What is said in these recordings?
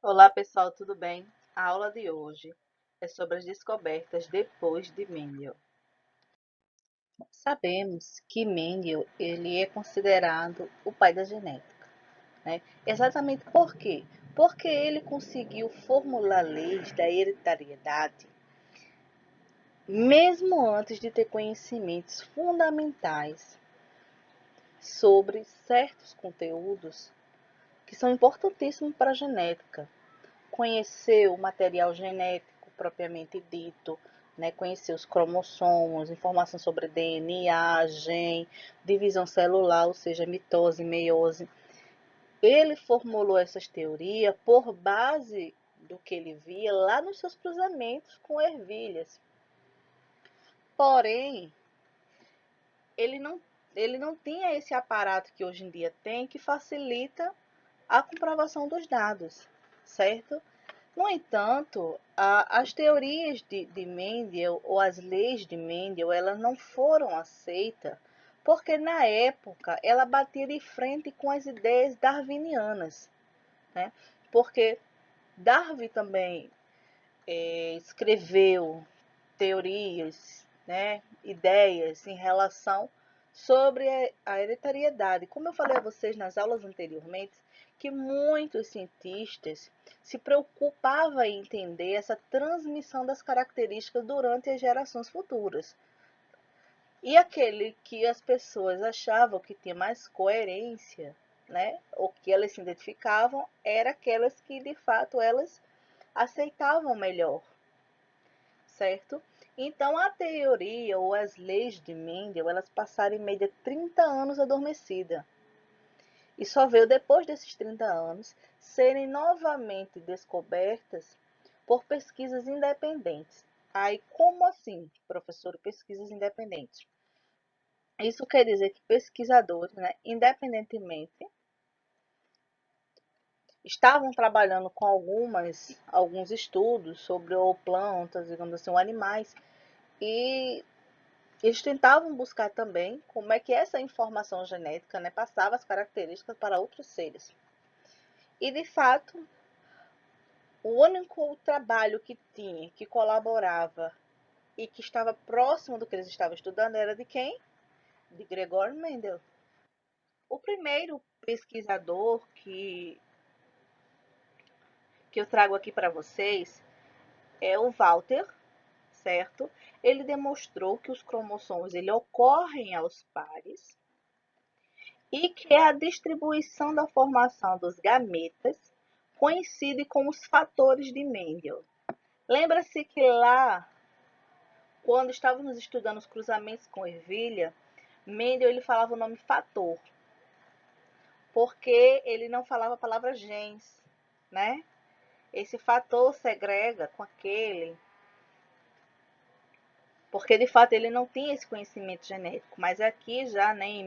Olá pessoal, tudo bem? A aula de hoje é sobre as descobertas depois de Mendel. Sabemos que Mendel ele é considerado o pai da genética, né? Exatamente por quê? Porque ele conseguiu formular leis da hereditariedade mesmo antes de ter conhecimentos fundamentais sobre certos conteúdos que são importantíssimos para a genética. Conhecer o material genético propriamente dito, né? Conhecer os cromossomos, informação sobre DNA, gen, divisão celular, ou seja, mitose, meiose. Ele formulou essas teorias por base do que ele via lá nos seus cruzamentos com ervilhas. Porém, ele não, ele não tinha esse aparato que hoje em dia tem, que facilita a comprovação dos dados, certo? No entanto, as teorias de Mendel ou as leis de Mendel, elas não foram aceitas porque na época ela batia de frente com as ideias darwinianas, né? Porque Darwin também escreveu teorias, né, ideias em relação sobre a hereditariedade. Como eu falei a vocês nas aulas anteriormente, que muitos cientistas se preocupavam em entender essa transmissão das características durante as gerações futuras. E aquele que as pessoas achavam que tinha mais coerência, né, ou que elas se identificavam, era aquelas que de fato elas aceitavam melhor, certo? Então, a teoria ou as leis de Mendel, elas passaram em média 30 anos adormecida. E só veio depois desses 30 anos serem novamente descobertas por pesquisas independentes. Aí, como assim, professor, pesquisas independentes? Isso quer dizer que pesquisadores, né, independentemente, estavam trabalhando com alguns estudos sobre ou plantas, digamos assim, ou animais, e eles tentavam buscar também como é que essa informação genética, né, passava as características para outros seres. E, de fato, o único trabalho que tinha, que colaborava e que estava próximo do que eles estavam estudando era de quem? De Gregor Mendel. O primeiro pesquisador que eu trago aqui para vocês é o Walter, certo? Ele demonstrou que os cromossomos ele ocorrem aos pares e que a distribuição da formação dos gametas coincide com os fatores de Mendel. Lembra-se que lá, quando estávamos estudando os cruzamentos com ervilha, Mendel ele falava o nome fator, porque ele não falava a palavra gens, né? Esse fator segrega com aquele, porque de fato ele não tinha esse conhecimento genético, mas aqui já, né, em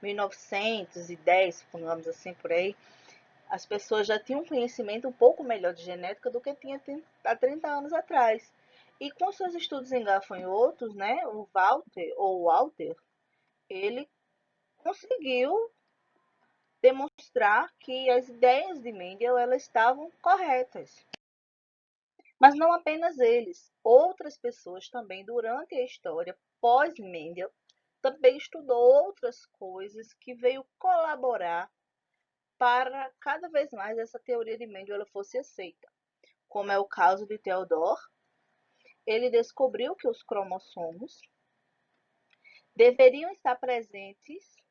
1910, digamos assim, por aí, as pessoas já tinham um conhecimento um pouco melhor de genética do que tinha há 30 anos atrás. E com seus estudos em gafanhotos, né, o Walter, ele conseguiu demonstrar que as ideias de Mendel elas estavam corretas. Mas não apenas eles, outras pessoas também durante a história pós-Mendel também estudou outras coisas que veio colaborar para cada vez mais essa teoria de Mendel ela fosse aceita, como é o caso de Theodor. Ele descobriu que os cromossomos deveriam estar presentes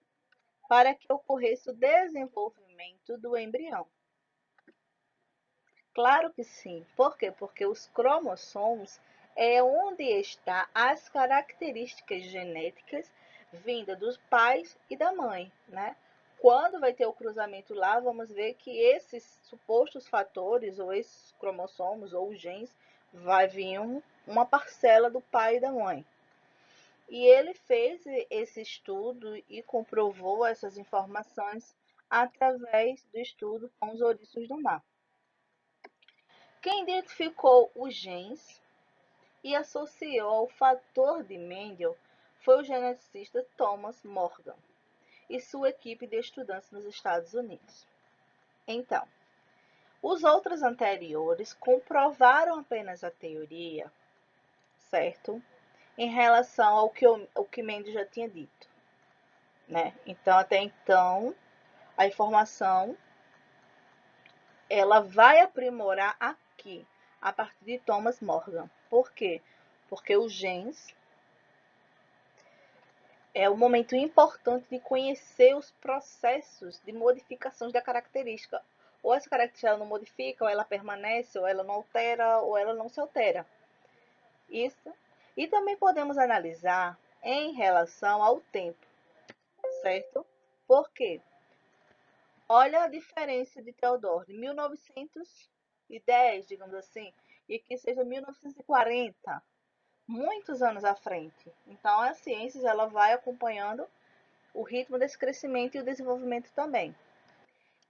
para que ocorresse o desenvolvimento do embrião. Claro que sim. Por quê? Porque os cromossomos é onde está as características genéticas vindas dos pais e da mãe, né? Quando vai ter o cruzamento lá, vamos ver que esses supostos fatores, ou esses cromossomos, ou genes, vai vir uma parcela do pai e da mãe. E ele fez esse estudo e comprovou essas informações através do estudo com os ouriços do mar. Quem identificou os genes e associou ao fator de Mendel foi o geneticista Thomas Morgan e sua equipe de estudantes nos Estados Unidos. Então, Os outros anteriores comprovaram apenas a teoria, certo? Em relação ao que Mendes já tinha dito, né? Então, até então, a informação ela vai aprimorar aqui, a partir de Thomas Morgan. Por quê? Porque os genes é um momento importante de conhecer os processos de modificações da característica. Ou essa característica ela não modifica, ou ela permanece, ou ela não altera, ou ela não se altera. Isso. E também podemos analisar em relação ao tempo, certo? Por quê? Olha a diferença de Theodore, de 1910, digamos assim, e que seja 1940, muitos anos à frente. Então, a ciência ela vai acompanhando o ritmo desse crescimento e o desenvolvimento também.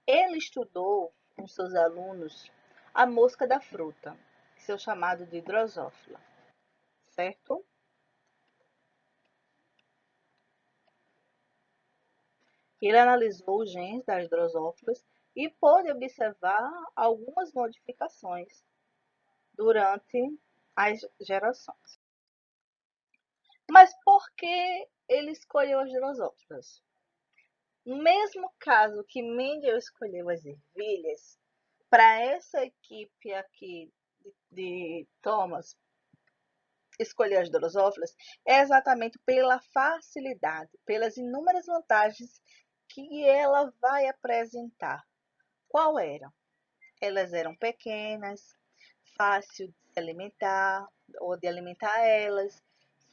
Ele estudou com seus alunos a mosca da fruta, seu chamado de Drosophila, certo? Ele analisou os genes das drosófilas e pôde observar algumas modificações durante as gerações. Mas por que ele escolheu as drosófilas? No mesmo caso que Mendel escolheu as ervilhas, para essa equipe aqui de Thomas escolher as drosófilas, é exatamente pela facilidade, pelas inúmeras vantagens que ela vai apresentar. Qual era? Elas eram pequenas, fácil de se alimentar ou de alimentar elas,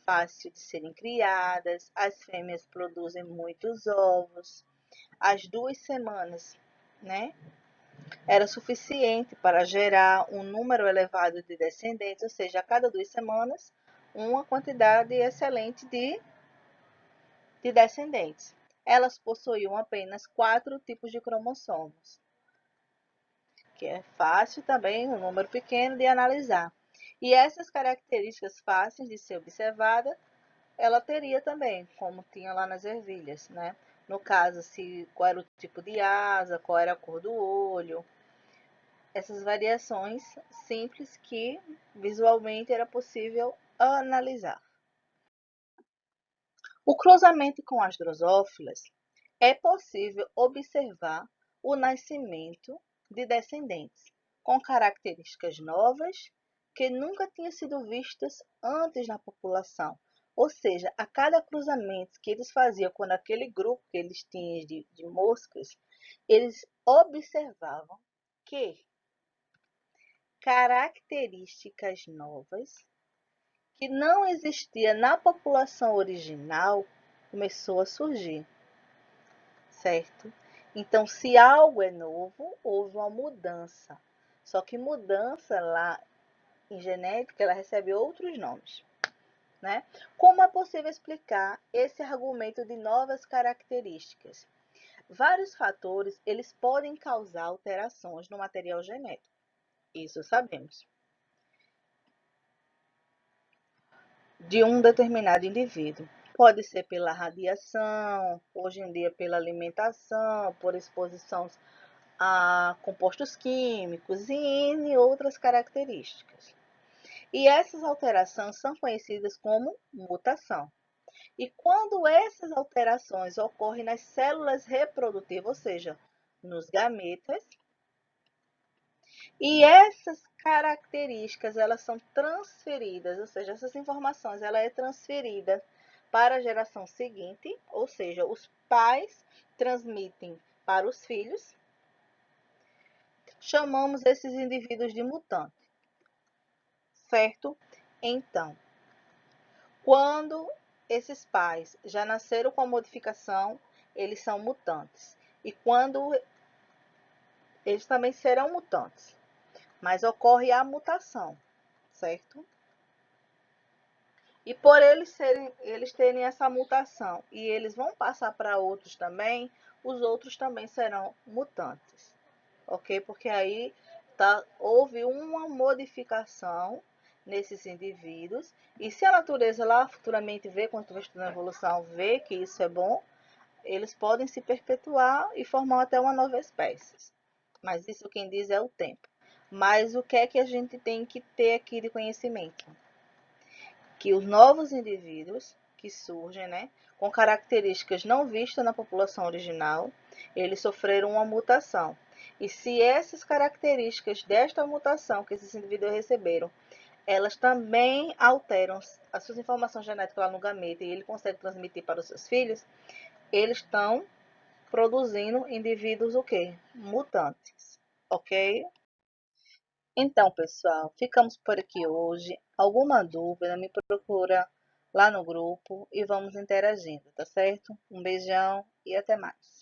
fácil de serem criadas, as fêmeas produzem muitos ovos. As 2 semanas, né, era suficiente para gerar um número elevado de descendentes, ou seja, a cada 2 semanas, uma quantidade excelente de descendentes. Elas possuíam apenas 4 tipos de cromossomos, que é fácil também, um número pequeno de analisar. E essas características fáceis de ser observada, ela teria também, como tinha lá nas ervilhas, né? No caso, qual era o tipo de asa, qual era a cor do olho, essas variações simples que visualmente era possível analisar. O cruzamento com as drosófilas é possível observar o nascimento de descendentes com características novas que nunca tinham sido vistas antes na população. Ou seja, a cada cruzamento que eles faziam com aquele grupo que eles tinham de moscas, eles observavam que características novas que não existia na população original começou a surgir, certo? Então, se algo é novo, houve uma mudança. Só que mudança lá em genética, ela recebe outros nomes, né? Como é possível explicar esse argumento de novas características? Vários fatores, eles podem causar alterações no material genético. Isso sabemos. De um determinado indivíduo. Pode ser pela radiação, hoje em dia pela alimentação, por exposição a compostos químicos e N outras características. E essas alterações são conhecidas como mutação. E quando essas alterações ocorrem nas células reprodutivas, ou seja, nos gametas, e essas características, elas são transferidas, ou seja, essas informações, ela é transferida para a geração seguinte, ou seja, os pais transmitem para os filhos. Chamamos esses indivíduos de mutantes, certo? Então, quando esses pais já nasceram com a modificação, eles são mutantes. E quando eles também serão mutantes, mas ocorre a mutação, certo? E por eles terem essa mutação e eles vão passar para outros também, os outros também serão mutantes, ok? Porque aí houve uma modificação nesses indivíduos e se a natureza lá futuramente vê, quando estiver estudando a evolução, vê que isso é bom, eles podem se perpetuar e formar até uma nova espécie, Mas isso quem diz é o tempo. Mas o que é que a gente tem que ter aqui de conhecimento? Que os novos indivíduos que surgem, né, com características não vistas na população original, eles sofreram uma mutação. E se essas características desta mutação que esses indivíduos receberam, elas também alteram as suas informações genéticas lá no gameta e ele consegue transmitir para os seus filhos, eles estão produzindo indivíduos o quê? Mutantes, ok? Então, pessoal, ficamos por aqui hoje. Alguma dúvida, me procura lá no grupo e vamos interagindo, tá certo? Um beijão e até mais.